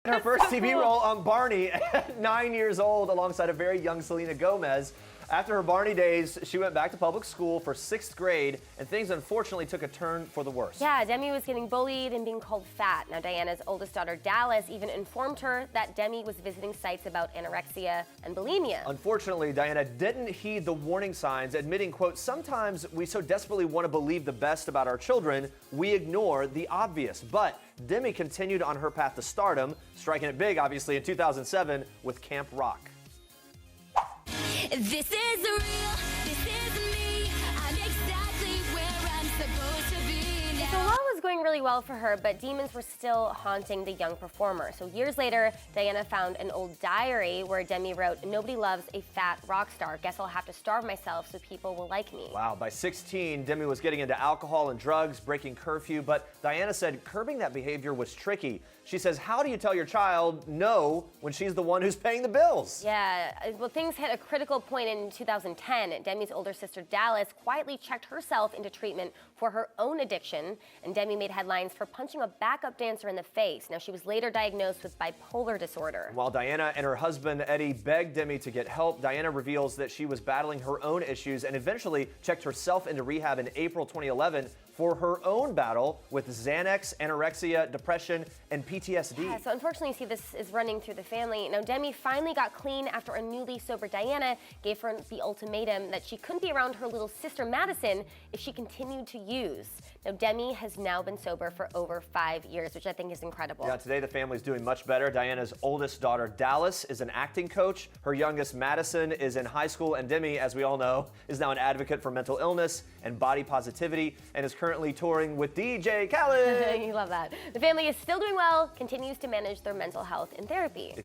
Her first TV role on Barney at 9 years old alongside a very young Selena Gomez. After her Barney days, she went back to public school for 6th grade, and things unfortunately took a turn for the worse. Yeah, Demi was getting bullied and being called fat. Now, Dianna's oldest daughter, Dallas, even informed her that Demi was visiting sites about anorexia and bulimia. Unfortunately, Dianna didn't heed the warning signs, admitting, quote, "Sometimes we so desperately want to believe the best about our children, we ignore the obvious." But Demi continued on her path to stardom, striking it big, obviously, in 2007 with Camp Rock. This is real, this is me, I'm exactly where I'm supposed to be now. So while it was going really well for her, but demons were still haunting the young performer. So years later, Dianna found an old diary where Demi wrote, "Nobody loves a fat rock star. Guess I'll have to starve myself so people will like me." Wow, by 16, Demi was getting into alcohol and drugs, breaking curfew, but Dianna said curbing that behavior was tricky. She says, how do you tell your child no when she's the one who's paying the bills? Yeah, well, things hit a critical point in 2010. Demi's older sister, Dallas, quietly checked herself into treatment for her own addiction, and Demi made headlines for punching a backup dancer in the face. Now, she was later diagnosed with bipolar disorder. While Dianna and her husband, Eddie, begged Demi to get help, Dianna reveals that she was battling her own issues and eventually checked herself into rehab in April 2011 for her own battle with Xanax, anorexia, depression, and PTSD. Yeah, so unfortunately, you see, this is running through the family. Now, Demi finally got clean after a newly sober Dianna gave her the ultimatum that she couldn't be around her little sister Madison if she continued to use. Now, Demi has now been sober for over 5 years, which I think is incredible. Yeah, today the family's doing much better. Diana's oldest daughter, Dallas, is an acting coach. Her youngest, Madison, is in high school. And Demi, as we all know, is now an advocate for mental illness and body positivity and is currently touring with DJ Khaled. You love that. The family is still doing well, continues to manage their mental health in therapy.